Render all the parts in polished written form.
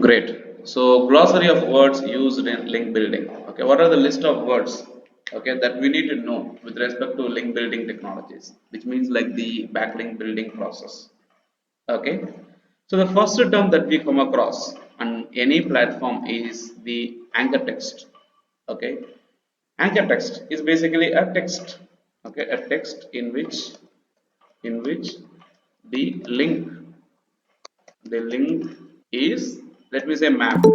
Great. So glossary of words used in link building. Okay, what are the list of words? Okay, that we need to know with respect to link building technologies, which means like the backlink building process. Okay, so the first term that we come across on any platform is the anchor text. Okay, anchor text is basically a text. Okay, a text in which the link the link is, let me say, mapped.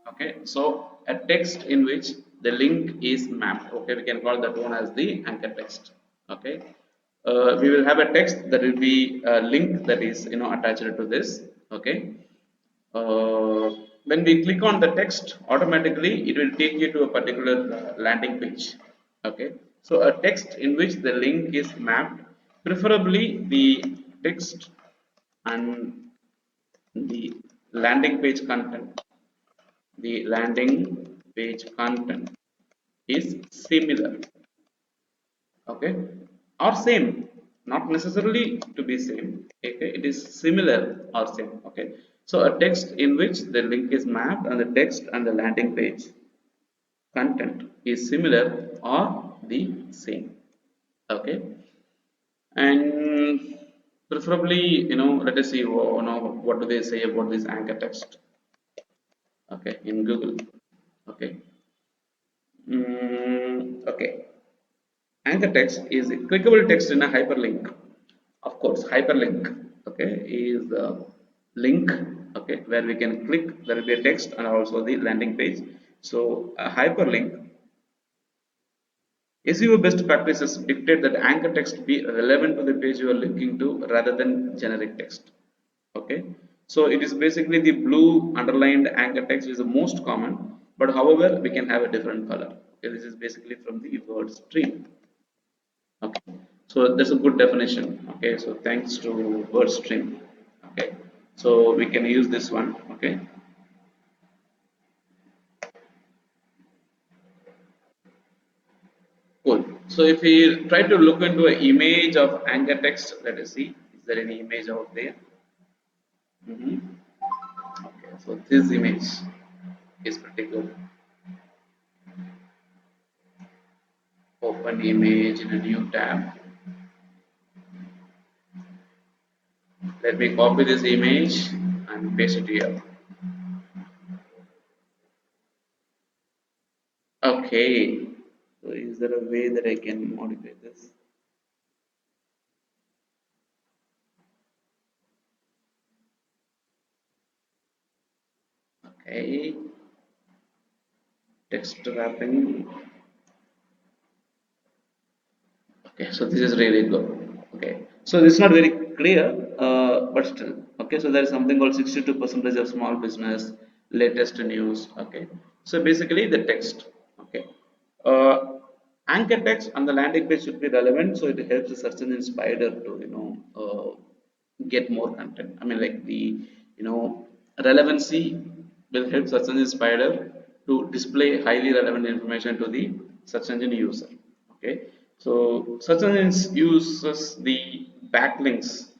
Okay, so a text in which the link is mapped. Okay, we can call that one as the anchor text. Okay, we will have a text that will be a link that is attached to this. Okay, uh, when we click on the text, automatically it will take you to a particular landing page. Okay, so a text in which the link is mapped, preferably the text and the landing page content the landing page content is similar. Okay, or same, not necessarily to be same. Okay, it is similar or same. Okay, so a text in which the link is mapped and the text and the landing page content is similar or the same. Okay, and preferably, let us see, what do they say about this anchor text. Okay, in Google. Okay. Okay. Anchor text is a clickable text in a hyperlink. Of course, hyperlink, okay, is a link, okay, where we can click. There will be a text and also the landing page. So a hyperlink. SEO best practices dictate that anchor text be relevant to the page you are linking to rather than generic text. Okay, so it is basically the blue underlined anchor text is the most common, but however we can have a different color. Okay, this is basically from the word stream. Okay, so that's a good definition. Okay, so thanks to WordStream. Okay, so we can use this one. Okay, cool. So if we try to look into an image of anchor text, let us see, is there any image out there? Okay, so this image is pretty good. Open image in a new tab. Let me copy this image and paste it here. Okay, so is there a way that I can modify this? Okay, text wrapping. Okay, so this is really good. Okay, so this is not very clear, but still. Okay, so there is something called 62% of small business latest news. Okay, so basically the text. Okay, uh, anchor text on the landing page should be relevant, so it helps the search engine spider to get more content. I mean, like the relevancy will help search engine spider to display highly relevant information to the search engine user. Okay, so search engines uses the backlinks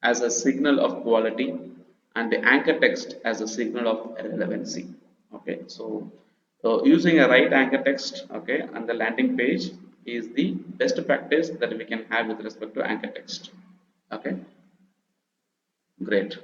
as a signal of quality and the anchor text as a signal of relevancy. Okay, so using a right anchor text, okay, and the landing page is the best practice that we can have with respect to anchor text. Okay, great.